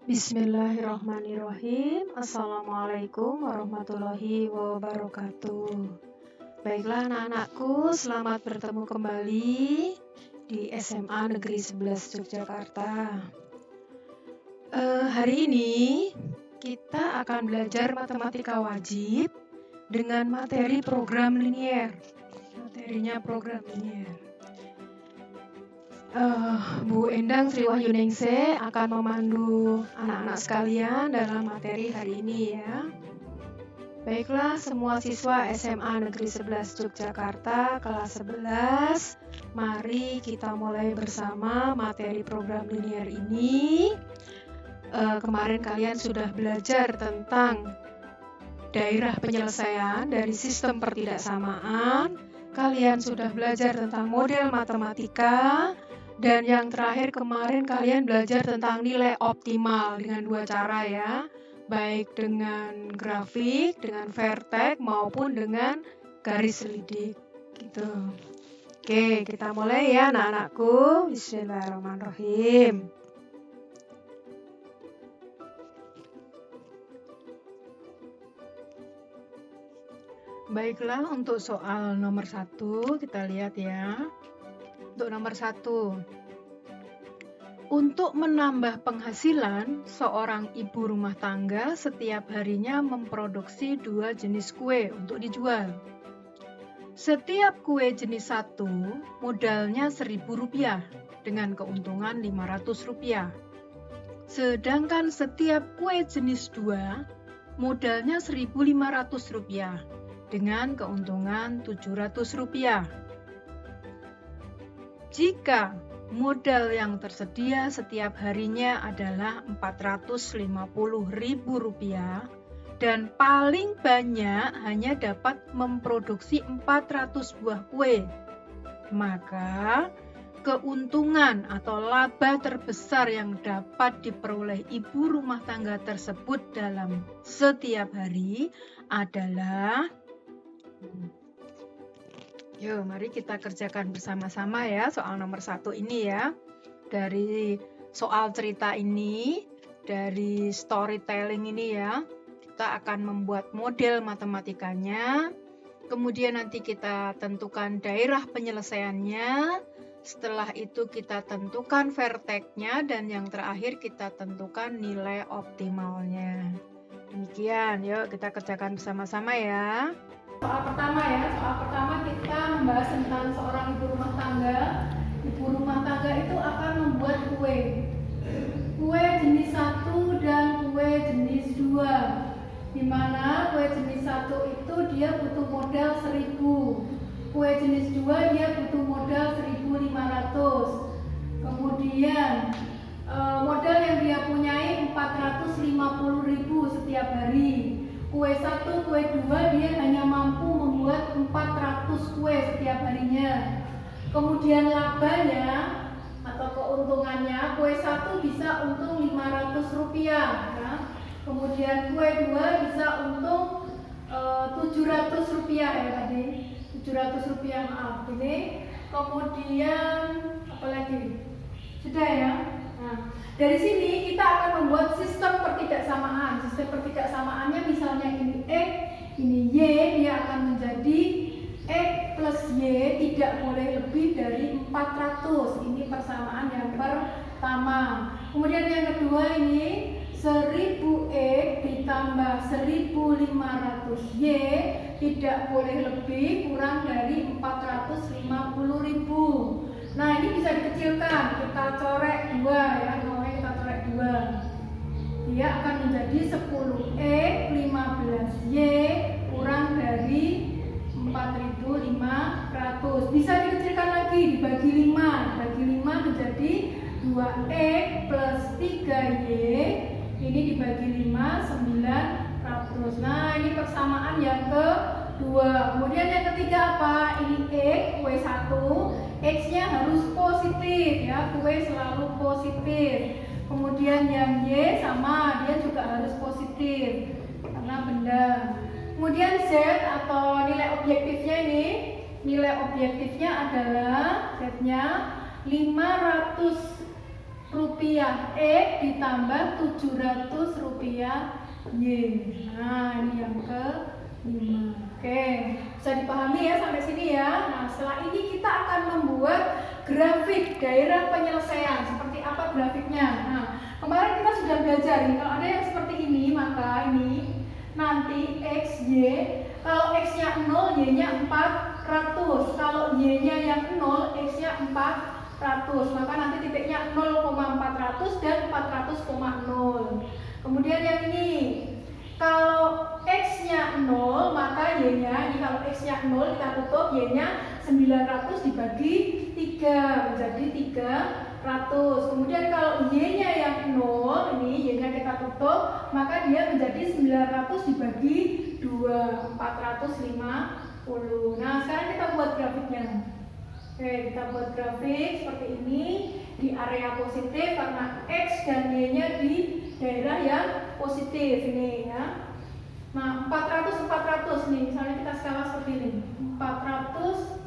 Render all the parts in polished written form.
Bismillahirrahmanirrahim. Assalamualaikum warahmatullahi wabarakatuh. Baiklah anak-anakku, selamat bertemu kembali di SMA Negeri 11 Yogyakarta. Hari ini kita akan belajar matematika wajib dengan materi program linier. Materinya program linier. Bu Endang Sri Wahyuningsih akan memandu anak-anak sekalian dalam materi hari ini ya. Baiklah semua siswa SMA Negeri 11 Yogyakarta kelas 11, mari kita mulai bersama materi program linier ini. Kemarin kalian sudah belajar tentang daerah penyelesaian dari sistem pertidaksamaan. Kalian sudah belajar tentang model matematika. Dan yang terakhir kemarin kalian belajar tentang nilai optimal dengan dua cara ya, baik dengan grafik, dengan vertex maupun dengan garis lidik gitu. Oke, kita mulai ya anak-anakku. Bismillahirrahmanirrahim. Baiklah, untuk soal nomor 1 kita lihat ya. Untuk nomor 1, untuk menambah penghasilan, seorang ibu rumah tangga setiap harinya memproduksi 2 jenis kue untuk dijual. Setiap kue jenis 1 modalnya Rp1.000 dengan keuntungan Rp500. Sedangkan setiap kue jenis 2 modalnya Rp1.500 dengan keuntungan Rp700. Jika modal yang tersedia setiap harinya adalah Rp450.000 dan paling banyak hanya dapat memproduksi 400 buah kue, maka keuntungan atau laba terbesar yang dapat diperoleh ibu rumah tangga tersebut dalam setiap hari adalah... Yuk, mari kita kerjakan bersama-sama ya soal nomor 1 ini ya. Dari soal cerita ini, dari storytelling ini ya, kita akan membuat model matematikanya. Kemudian nanti kita tentukan daerah penyelesaiannya. Setelah itu kita tentukan vertexnya dan yang terakhir kita tentukan nilai optimalnya. Demikian, yuk kita kerjakan bersama-sama ya. Soal pertama kita membahas tentang seorang ibu rumah tangga. Ibu rumah tangga itu akan membuat kue jenis 1 dan kue jenis 2, di mana kue jenis 1 itu dia butuh modal 1.000, kue jenis 2 dia butuh modal 1.500. Kemudian modal yang dia punyai 450.000 setiap hari. Kue 1, kue 2 dia hanya mampu membuat 400 kue setiap harinya. Kemudian labanya atau keuntungannya, kue 1 bisa untung Rp500 ya. Kemudian kue 2 bisa untung Rp700 ya tadi. Rp700 maaf ini. Kemudian apa lagi? Sudah ya. Nah, dari sini kita akan membuat sistem pertidaksamaan. Sistem pertidaksamaannya misalnya ini X, ini Y, dia akan menjadi X plus Y tidak boleh lebih dari 400. Ini persamaan yang pertama. Kemudian yang kedua ini 1000X ditambah 1500Y tidak boleh lebih kurang dari 450.000. Nah, ini bisa dikecilkan, kita corek 2 ya, kita corek 2. Dia akan menjadi 10X 15Y kurang dari 4.500. Bisa dikecilkan lagi, dibagi 5 menjadi 2X plus 3Y. Ini dibagi 5, 900. Nah, ini persamaan yang kedua. Kemudian yang ketiga apa? Ini X, kue 1. X-nya harus positif ya, kue selalu positif. Kemudian yang Y sama, dia juga harus positif karena benda. Kemudian Z atau nilai objektifnya ini, nilai objektifnya adalah Z-nya 500 rupiah X ditambah 700 rupiah Y. Nah, ini yang ke-5. Oke, bisa dipahami ya sampai sini ya. Nah, setelah ini kita akan membuat grafik daerah penyelesaian. Seperti apa grafiknya? Nah, kemarin kita sudah belajar nih, kalau ada yang seperti ini, maka ini nanti X, Y, kalau X-nya 0, Y-nya 400. Kalau Y-nya yang 0, X-nya 400. Maka nanti titiknya 0,400 dan 400,0. Kemudian yang ini, kalau X-nya 0, maka Y-nya, ini kalau X-nya 0 kita tutup, Y-nya 900 dibagi 3 menjadi 300. Kemudian kalau Y-nya yang 0, ini Y-nya kita tutup, maka dia menjadi 900 dibagi 2, 450. Nah, sekarang kita buat grafiknya. Oke, kita buat grafik seperti ini di area positif karena X dan Y-nya di daerah yang positif ini ya. Nah, 400 nih, misalnya kita skala seperti ini. 400.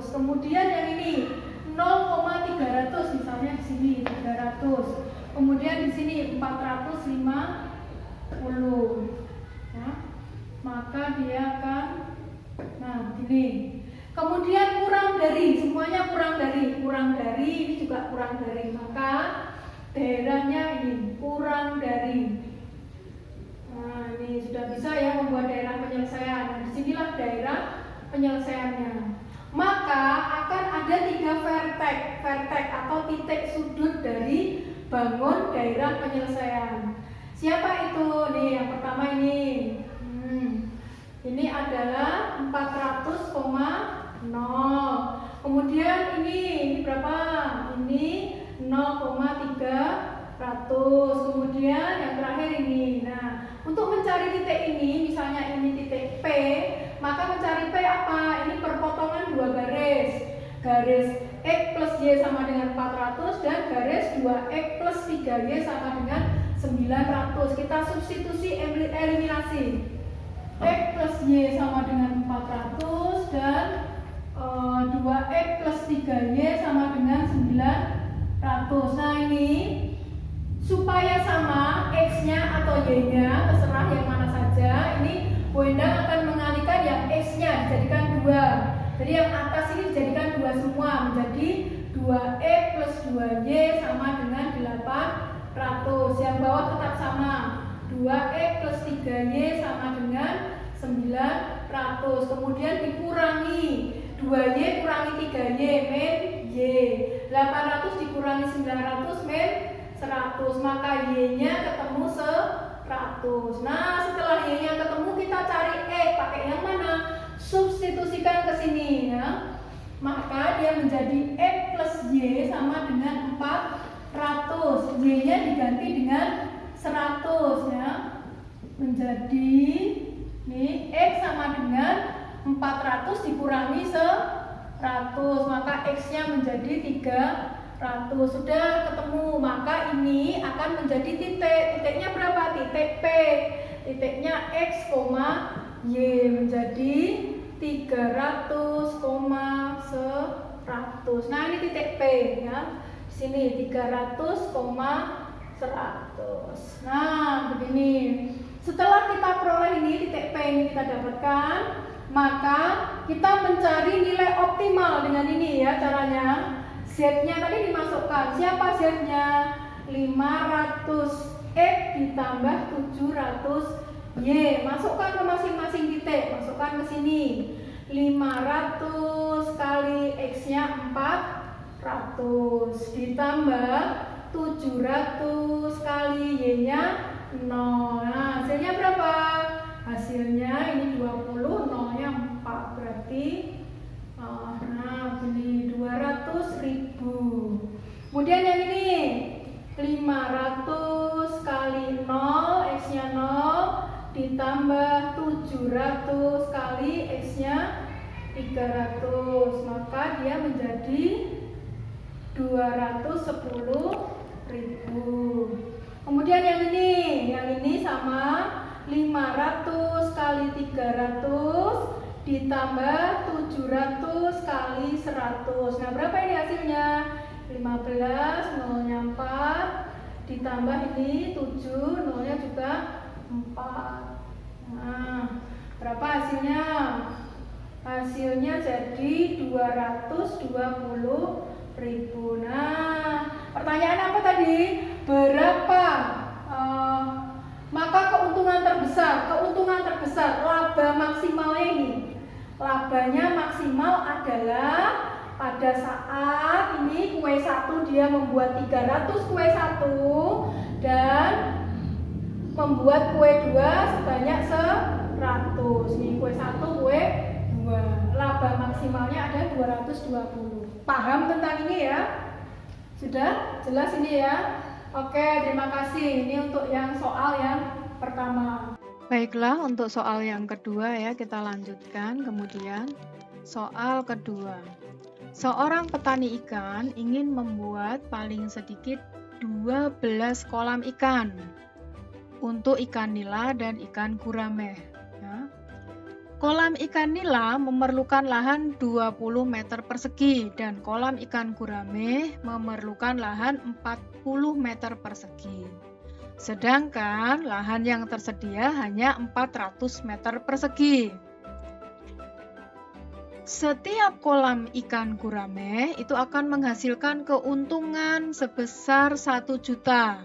Kemudian yang ini 0,300 misalnya di sini 300. Kemudian di sini 450 ya. Maka dia akan gini. Kemudian kurang dari, semuanya kurang dari, ini juga kurang dari, maka daerahnya ini kurang dari. Nah, ini sudah bisa ya membuat daerah penyelesaian. Nah, disinilah daerah penyelesaiannya. Maka akan ada 3 vertex atau titik sudut dari bangun daerah penyelesaian. Siapa itu? Nih, yang pertama ini. Ini adalah 400,0. Kemudian ini berapa? Ini 0,300. Kemudian yang terakhir ini. Nah, untuk mencari titik ini, misalnya ini titik P, maka mencari P apa? Ini perpotongan 2 garis. Garis X plus Y sama dengan 400 dan garis 2X plus 3Y sama dengan 900. Kita substitusi eliminasi. X plus Y sama dengan 400 dan 2X plus 3Y sama dengan 900. Nah, ini supaya sama X-nya atau Y-nya, terserah yang mana saja, ini Bu Endang akan mengalihkan yang X-nya dijadikan 2. Jadi yang atas ini dijadikan 2 semua, menjadi 2X plus 2Y sama dengan 800. Yang bawah tetap sama, 2X plus 3Y sama dengan 900. Kemudian dikurangi 2Y kurangi 3Y min Y. 800 dikurangi 900 min 100. Maka Y-nya ketemu 100. Nah, setelah Y-nya ketemu kita cari X. Pakai yang mana? Substitusikan ke sini ya. Maka dia menjadi X plus Y sama dengan 400. Y-nya diganti dengan 100 ya. Menjadi ini X sama dengan 400 dikurangi 100, maka X-nya menjadi 300. Sudah ketemu, maka ini akan menjadi titik. Titiknya berapa? Titik P. Titiknya X, Y menjadi 300, 100. Nah, ini titik P ya. Sini 300, 100. Nah, begini. Setelah kita peroleh ini, titik P ini kita dapatkan, maka kita mencari nilai optimal dengan ini ya caranya. Z-nya tadi dimasukkan. Siapa Z-nya? 500X ditambah 700Y. Masukkan ke masing-masing titik. Masukkan ke sini. 500 kali X-nya 400 ditambah 700 kali Y-nya 0. Nah, hasilnya berapa? Hasilnya ini 20, 0-nya 4. Berarti ini 200.000. Kemudian yang ini 500 kali 0, X-nya 0 ditambah 700 kali X-nya 300. Maka dia menjadi 210.000. Kemudian yang ini sama 500 kali 300 ditambah 700 kali 100. Nah, berapa ini hasilnya? 15, nolnya 4, ditambah ini 7, nolnya juga 4. Nah, berapa hasilnya? Hasilnya jadi 220.000. Nah, pertanyaan apa tadi? Berapa maka keuntungan terbesar, laba maksimalnya ini. Labanya maksimal adalah pada saat ini kue 1 dia membuat 300 kue 1 dan membuat kue 2 sebanyak 100. Ini kue 1, kue 2. Laba maksimalnya ada 220. Paham tentang ini ya? Sudah jelas ini ya? Oke, terima kasih. Ini untuk yang soal yang pertama. Baiklah, untuk soal yang kedua ya, kita lanjutkan. Kemudian, soal kedua. Seorang petani ikan ingin membuat paling sedikit 12 kolam ikan untuk ikan nila dan ikan gurame. Ya. Kolam ikan nila memerlukan lahan 20 meter persegi dan kolam ikan gurame memerlukan lahan 40 meter persegi. Sedangkan lahan yang tersedia hanya 400 meter persegi. Setiap kolam ikan gurame itu akan menghasilkan keuntungan sebesar 1 juta.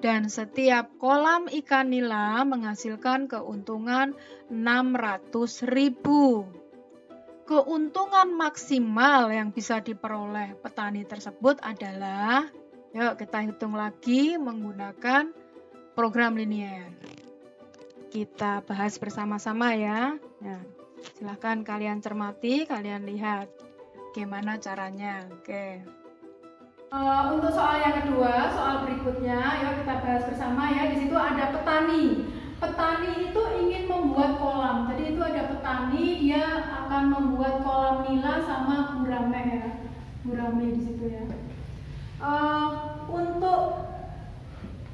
Dan setiap kolam ikan nila menghasilkan keuntungan 600.000. Keuntungan maksimal yang bisa diperoleh petani tersebut adalah, yuk kita hitung lagi menggunakan program linier. Kita bahas bersama-sama ya. Nah, silahkan kalian cermati, kalian lihat gimana caranya. Oke. Untuk soal yang kedua, soal berikutnya, yuk kita bahas bersama ya. Di situ ada petani. Petani itu ingin membuat kolam. Jadi itu ada petani, dia akan membuat kolam nila sama gurame ya. Gurame di situ ya. Untuk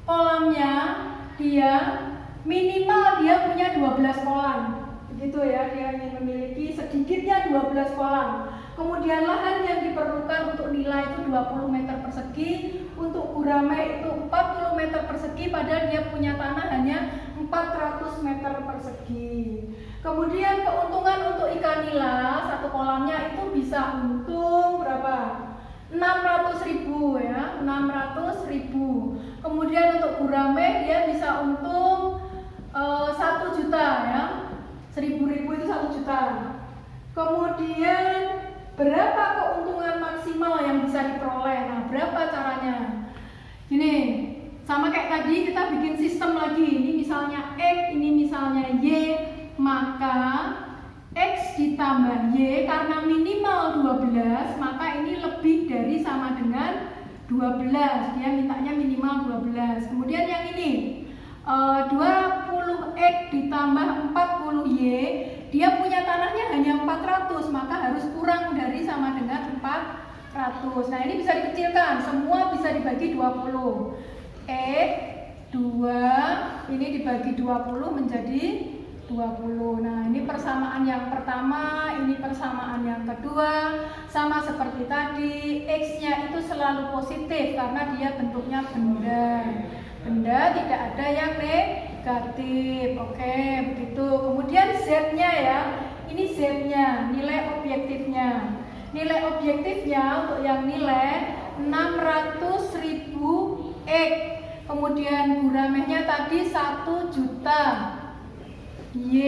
kolamnya dia minimal dia punya 12 kolam. Begitu ya, dia ingin memiliki sedikitnya 12 kolam. Kemudian lahan yang diperlukan untuk nila itu 20 meter persegi, untuk gurame itu 40 meter persegi, padahal dia punya tanah hanya 400 meter persegi. Kemudian keuntungan untuk ikan nila, satu kolamnya itu bisa untung berapa? 600.000 ya, 600.000. Kemudian untuk gurame dia bisa untung 1 juta ya, 1.000 itu 1 juta. Kemudian berapa keuntungan maksimal yang bisa diperoleh? Nah, berapa caranya? Gini, sama kayak tadi kita bikin sistem lagi. Ini misalnya X, ini misalnya Y, maka X ditambah Y karena minimal 12, maka ini lebih dari sama dengan 12. Dia mintanya minimal 12. Kemudian yang ini 20X ditambah 40Y, dia punya tanahnya hanya 400, maka harus kurang dari sama dengan 400. Nah, ini bisa dikecilkan, semua bisa dibagi 20. X 2 ini dibagi 20 menjadi 20. Nah, ini persamaan yang pertama, ini persamaan yang kedua. Sama seperti tadi, X-nya itu selalu positif karena dia bentuknya benda. Benda tidak ada yang negatif. Oke, begitu. Kemudian Z-nya ya. Ini Z-nya, nilai objektifnya. Nilai objektifnya untuk yang nilai 600.000 X. Kemudian guramehnya tadi 1 juta. Y.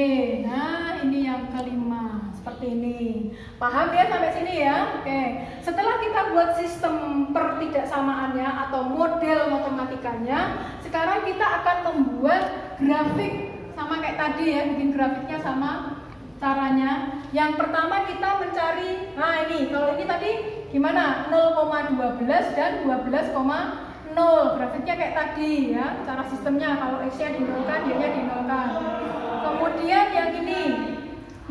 Nah, ini yang kelima. Seperti ini. Paham ya sampai sini ya? Oke. Setelah kita buat sistem pertidaksamaannya atau model matematikanya, sekarang kita akan membuat grafik sama kayak tadi ya, bikin grafiknya sama caranya. Yang pertama kita mencari, nah ini, kalau ini tadi gimana? 0,12 dan 12,0. Grafiknya kayak tadi ya, cara sistemnya. Kalau X-nya dinolkan, Y-nya dinolkan. Kemudian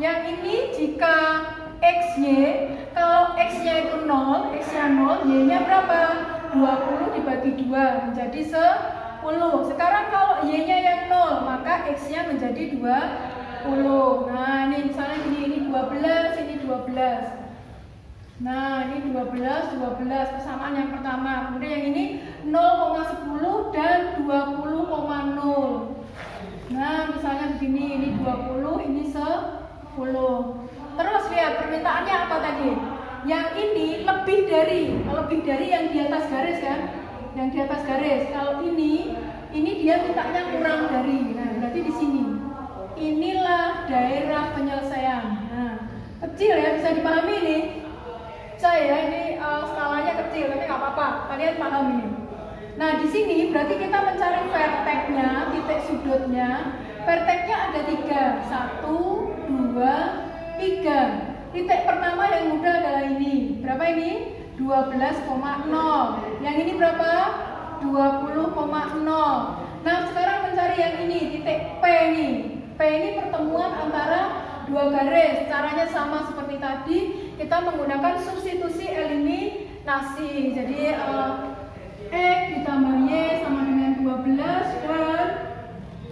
yang ini jika XY, kalau X-nya itu 0, X-nya 0, Y-nya berapa? 20 dibagi 2 menjadi 10. Sekarang kalau Y-nya yang 0, maka X-nya menjadi 20. Nah, ini misalnya ini 12, ini 12. Nah, ini 12 persamaan yang pertama. Kemudian yang ini 0,10 dan 20,0. Nah, misalnya begini, ini 20, ini 10. Terus lihat permintaannya apa tadi? Yang ini lebih dari yang di atas garis kan? Yang di atas garis. Kalau ini dia mintanya kurang dari. Nah, berarti di sini. Inilah daerah penyelesaian. Nah, kecil ya, bisa dipahami ini. Saya ini skalanya kecil, tapi nggak apa-apa. Kalian paham ini. Nah, di sini berarti kita mencari verteknya, titik sudutnya. Verteknya ada 3, 1, 2, 3. Titik pertama yang mudah adalah ini. Berapa ini? 12,0. Yang ini berapa? 20,0. Nah, sekarang mencari yang ini, titik P ini. P ini pertemuan antara dua garis. Caranya sama seperti tadi, kita menggunakan substitusi eliminasi. Jadi X ditambah Y sama dengan 12 dan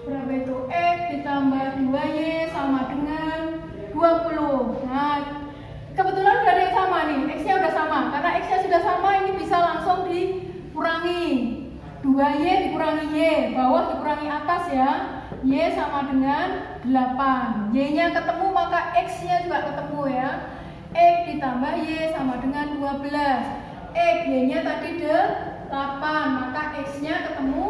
berapa itu? X ditambah 2Y sama dengan 20. Nah, kebetulan udah ada yang sama nih, X-nya udah sama. Karena X-nya sudah sama, ini bisa langsung dikurangi. 2Y dikurangi Y, bawah dikurangi atas ya. Y sama dengan 8. Y-nya ketemu, maka X-nya juga ketemu ya. X ditambah Y sama dengan 12. X, Y-nya tadi 8, maka X-nya ketemu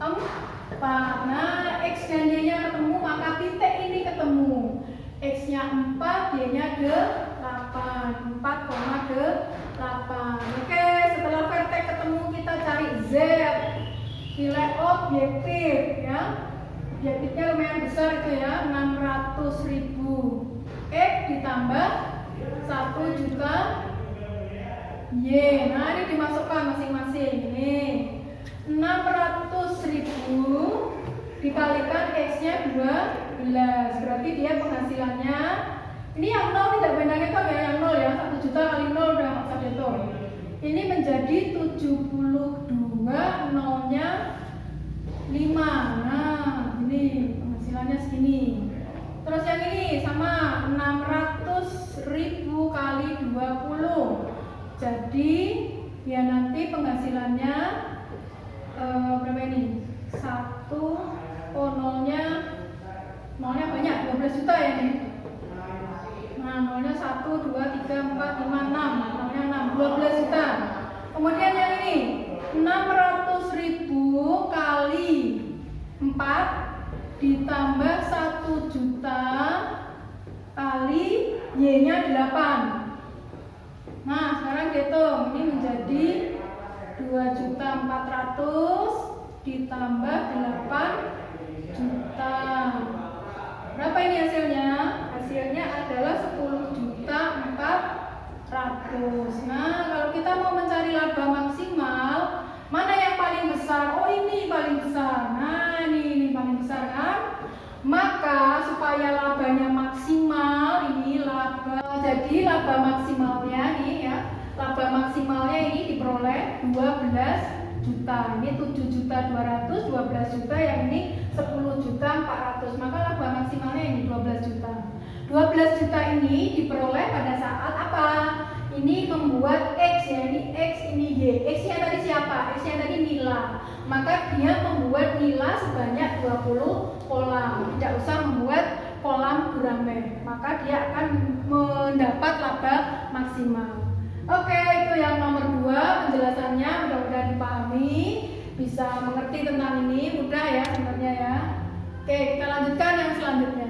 4. Nah, X dan Y-nya ketemu, maka titik ini ketemu. X-nya 4, Y-nya 8. 4,8. Oke, setelah vertex ketemu, kita cari Z. Nilai objektif ya. Objektifnya lumayan besar itu ya, 600.000. X ditambah 1 juta Y. Nah, ini dimasukkan masing-masing. Ini 600.000 dikalikan X-nya 12. Berarti dia penghasilannya, ini yang 0 tidak benda hitung ya, yang 0 ya. 1 juta kali 0 udah nggak usah dihitung. Ini menjadi 72, nolnya 5. Nah, ini penghasilannya segini. Terus yang ini sama 600.000 kali 20. Jadi ya nanti penghasilannya berapa ini? 1, nolnya banyak, 12 juta ya ini. Nah, nolnya 1, 2, 3, 4, 5, 6. Nolnya 6, 12 juta. Kemudian yang ini 600.000 kali 4 ditambah 1 juta kali Y-nya 8. Nah, sekarang hitung. Ini menjadi 2.400.000 ditambah 8 juta. Berapa ini hasilnya? Hasilnya adalah 10.400.000. Nah, kalau kita mau mencari laba maksimal, mana yang paling besar? Oh, ini paling besar. Nah, ini paling besar kan? Maka supaya labanya maksimal, ini laba. Jadi laba maksimalnya nih ya. Laba maksimalnya ini diperoleh 12 juta. Ini 7.200.000, 12 juta, yang ini 10.400.000. Maka laba maksimalnya ini 12 juta. 12 juta ini diperoleh pada saat apa? Ini membuat X ya, ini X, ini Y. X-nya tadi siapa? X-nya tadi nila. Maka dia membuat nila sebanyak 20 kolam. Tidak usah membuat kolam gurame. Maka dia akan mendapat laba maksimal. Oke, itu yang nomor 2 penjelasannya, mudah-mudahan dipahami, bisa mengerti tentang ini, mudah ya sebenarnya ya. Oke, kita lanjutkan yang selanjutnya.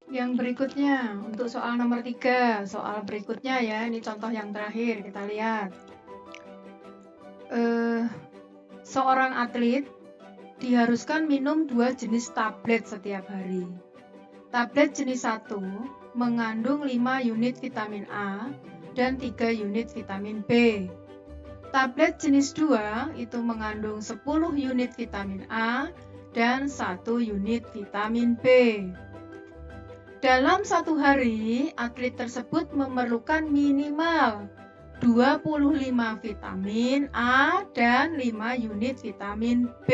Yang berikutnya, untuk soal nomor 3, soal berikutnya ya, ini contoh yang terakhir, kita lihat. Seorang atlet diharuskan minum 2 jenis tablet setiap hari. Tablet jenis 1 mengandung 5 unit vitamin A dan 3 unit vitamin B. Tablet jenis 2 itu mengandung 10 unit vitamin A dan 1 unit vitamin B. Dalam satu hari, atlet tersebut memerlukan minimal 25 vitamin A dan 5 unit vitamin B.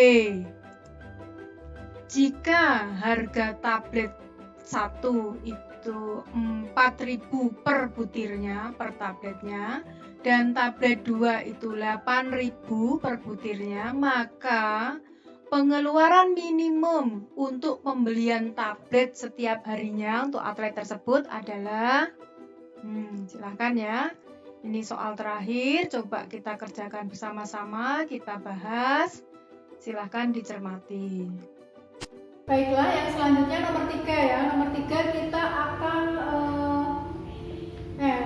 Jika harga tablet 1 itu 4.000 per butirnya, per tabletnya, dan tablet 2 itu 8.000 per butirnya, maka pengeluaran minimum untuk pembelian tablet setiap harinya untuk atlet tersebut adalah, silahkan ya. Ini soal terakhir, coba kita kerjakan bersama-sama, kita bahas. Silahkan dicermati. Baiklah, yang selanjutnya nomor 3 ya. Nomor 3 kita akan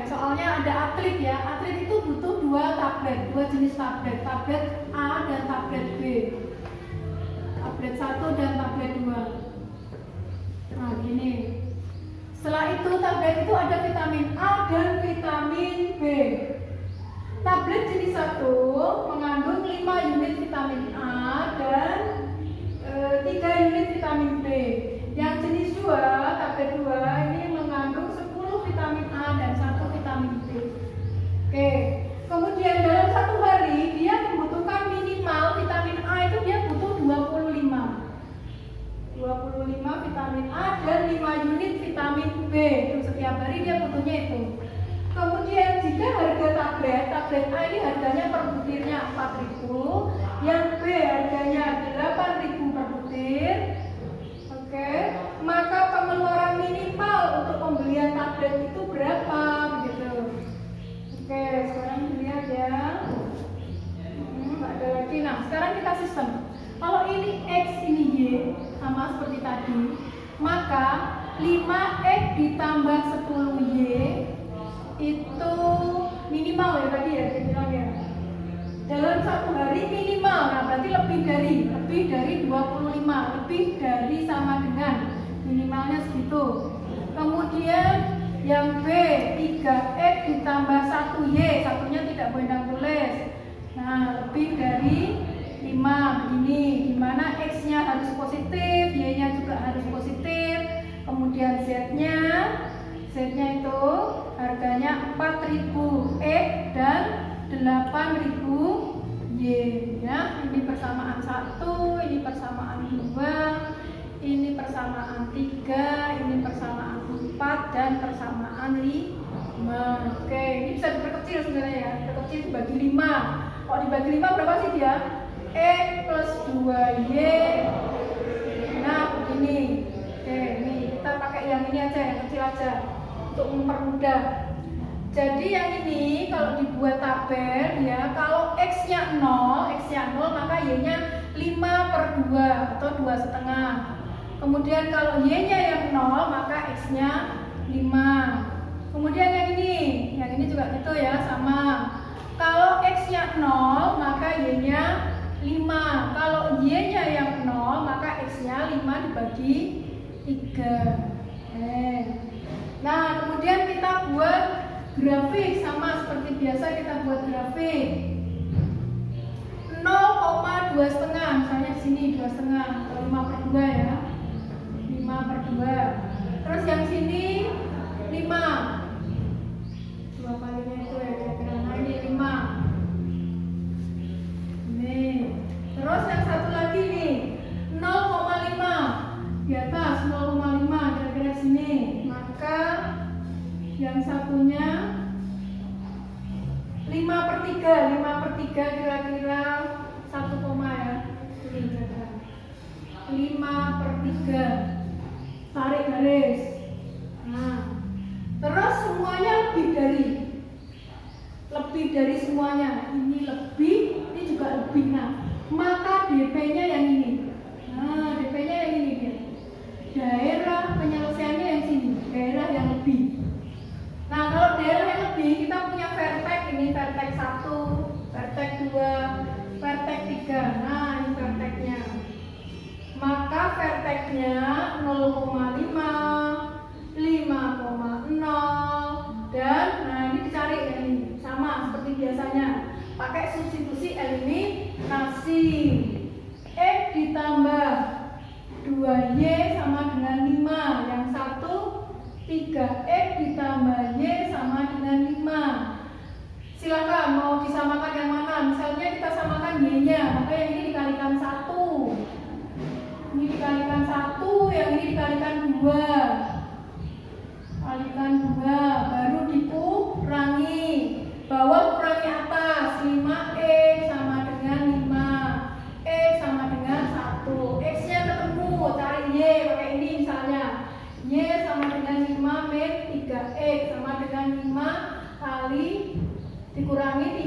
soalnya ada atlet ya. Atlet itu butuh 2 tablet, 2 jenis tablet. Tablet A dan tablet B. Tablet 1 dan tablet 2. Nah, gini. Setelah itu tablet itu ada vitamin A dan vitamin B. Tablet jenis 1 mengandung 5 unit vitamin A dan 3 unit vitamin B. Yang jenis 2, tablet 2 ini mengandung 10 vitamin A dan 1 vitamin B. Oke. Kemudian dalam 1 hari dia membutuhkan minimal vitamin A itu dia butuh 25 vitamin A dan 5 unit vitamin B. Itu setiap hari dia butuhnya itu. Kemudian jika harga tablet A ini harganya per butirnya 4.000, yang B harganya 8.000 per butir. Oke, maka pengeluaran minimal untuk pembelian tablet itu berapa begitu. Oke, sekarang dilihat ya. Nggak ada lagi. Nah, sekarang kita sistem. Kalau ini X ini Y sama seperti tadi, maka 5X ditambah 10Y itu minimal ya tadi ya saya bilang ya. Dalam 1 hari minimal, nah berarti lebih dari 25, lebih dari sama dengan minimalnya segitu. Kemudian yang B 3X ditambah 1Y, satunya tidak boleh tulis. Nah, lebih dari 5 begini, dimana X-nya harus positif, Y-nya juga harus positif. Kemudian Z-nya itu harganya 4.000 X dan 8.000 Y ya. Ini persamaan 1, ini persamaan 2, ini persamaan 3, ini persamaan 4 dan persamaan 5. Oke, ini bisa diperkecil sebenarnya ya. Diperkecil dibagi 5. Kalau dibagi 5 berapa sih dia? X plus 2Y. Nah, begini. Oke, ini kita pakai yang ini aja, yang kecil aja untuk mempermudah. Jadi yang ini kalau dibuat tabel ya, kalau X-nya 0, maka Y-nya 5/2 atau 2,5. Kemudian kalau Y-nya yang 0, maka X-nya 5. Kemudian yang ini juga gitu ya, sama. Kalau X-nya 0, maka Y-nya 5. Kalau Y-nya yang 0, maka X-nya 5 dibagi 3. Nah, kemudian kita buat grafik sama seperti biasa kita buat grafik. 0,2,5 misalnya di sini 2,5 atau 5/2 ya. 5/2. Terus yang sini 5. 2 kalinya itu ya kira-kira. Nah, ini 5. Nih. Terus yang satu lagi nih 0,5 di atas 0,5 kira-kira sini. Maka yang satunya 5/3 kira-kira 1 koma ya. Ini kira-kira 5/3. Tarik garis. Nah, terus semuanya lebih dari semuanya. Ini lebih, ini juga lebih. Nah, maka DP-nya yang ini. Nah, DP-nya yang ini dia. Daerah penyelesaiannya yang sini, daerah yang lebih. Nah, kalau daerah yang lebih, kita punya vertex ini, vertex 1, vertex 2, vertex 3. Nah, ini vertexnya. Maka vertexnya 0,5, 5,0 dan nah ini dicari ya ini. Sama seperti biasanya. Pakai substitusi eliminasi. X ditambah 2Y sama dengan 5. Yang satu 3X ditambah Y sama dengan 5. Silakan mau disamakan yang mana? Misalnya kita samakan Y-nya, maka yang ini dikalikan 1. Ini dikalikan 1, yang ini dikalikan 2.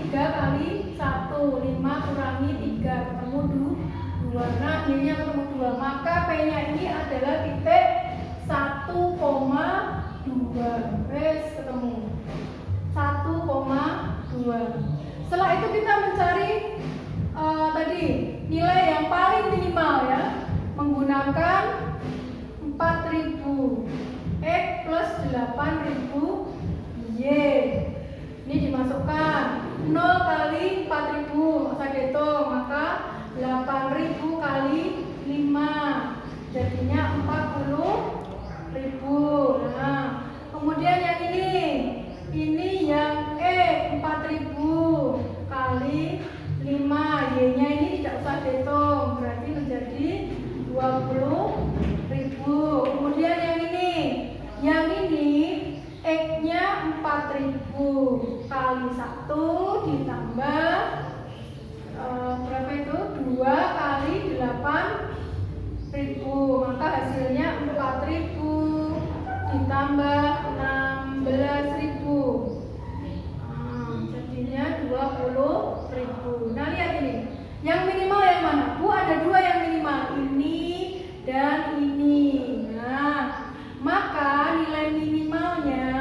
3 kali 1, 5 kurangi 3, ketemu 2. Nah, Y-nya ketemu 2. Maka P-nya ini adalah titik 1,2. Wes, ketemu 1,2. Setelah itu kita mencari tadi nilai yang paling minimal ya, menggunakan 4.000 X plus 8.000 Y. Ini dimasukkan 0 kali 4.000, maka dihitung, maka 8.000 kali 5 jadinya 40.000. Nah, kemudian yang ini yang E 4.000 kali 5, Y-nya ini tidak usah dihitung, berarti menjadi 20.000. Kemudian yang ini X-nya 4.000 kali 1 ditambah berapa itu? 2 kali 8.000, maka hasilnya 4.000 ditambah 16.000. Jadinya 20.000. Nah, lihat ini. Yang minimal yang mana? Bu, ada 2 yang minimal, ini dan ini. Nah, maka nilai minimalnya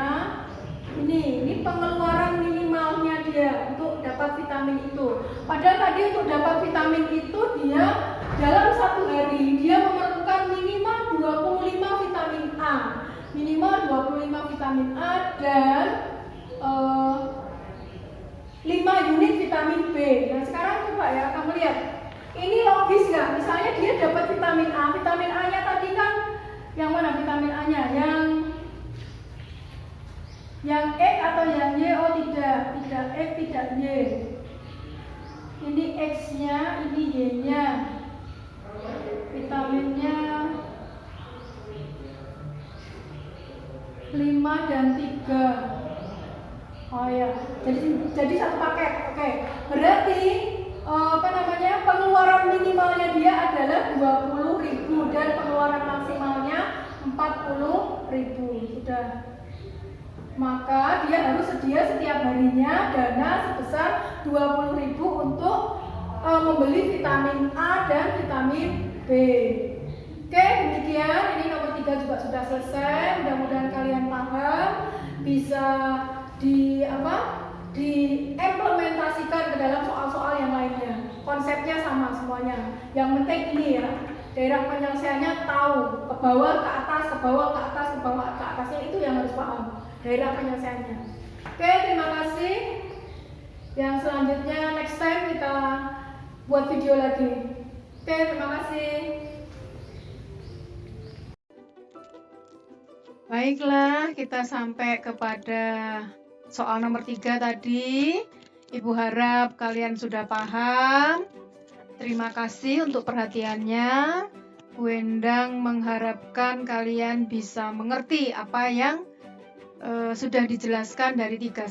ini pengeluaran minimalnya dia untuk dapat vitamin itu. Padahal tadi untuk dapat vitamin itu dia dalam 1 hari dia memerlukan minimal 25 vitamin A. Minimal 25 vitamin A dan 5 unit vitamin B. Nah, sekarang coba ya kamu lihat. Ini logis nggak? Misalnya dia dapat vitamin A. Vitamin A-nya tadi kan yang mana vitamin A-nya? Yang X atau yang Y? Oh, tidak X, tidak Y. Ini X-nya, ini Y-nya. Vitaminnya 5 dan 3. Oh ya, jadi satu paket. Oke. Berarti pengeluaran minimalnya dia adalah 20.000 dan pengeluaran maksimalnya 40.000. Sudah. Maka dia harus sedia setiap harinya dana sebesar 20.000 untuk membeli vitamin A dan vitamin B. Oke, demikian. Ini nomor 3 juga sudah selesai. Mudah-mudahan kalian paham, bisa diimplementasikan ke dalam soal-soal yang lainnya. Konsepnya sama semuanya. Yang penting ini ya, daerah penyelesaiannya tahu, ke bawah, ke atas, ke bawah, ke atas, ke bawah, ke atasnya itu yang harus paham. Daerah penyelesaiannya. Oke, terima kasih. Yang selanjutnya next time kita buat video lagi. Oke, terima kasih. Baiklah, kita sampai kepada soal nomor 3 tadi. Ibu harap kalian sudah paham. Terima kasih untuk perhatiannya. Bu Endang mengharapkan kalian bisa mengerti apa yang sudah dijelaskan dari 3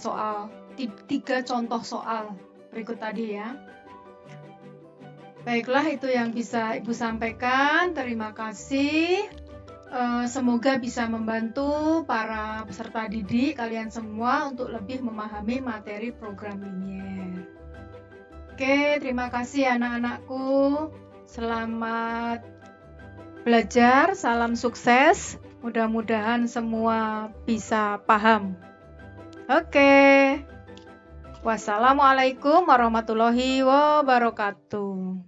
contoh soal berikut tadi ya. Baiklah, itu yang bisa Ibu sampaikan. Terima kasih. Semoga bisa membantu para peserta didik kalian semua untuk lebih memahami materi program linier. Oke, terima kasih anak-anakku. Selamat belajar, salam sukses. Mudah-mudahan semua bisa paham. Oke. Wassalamualaikum warahmatullahi wabarakatuh.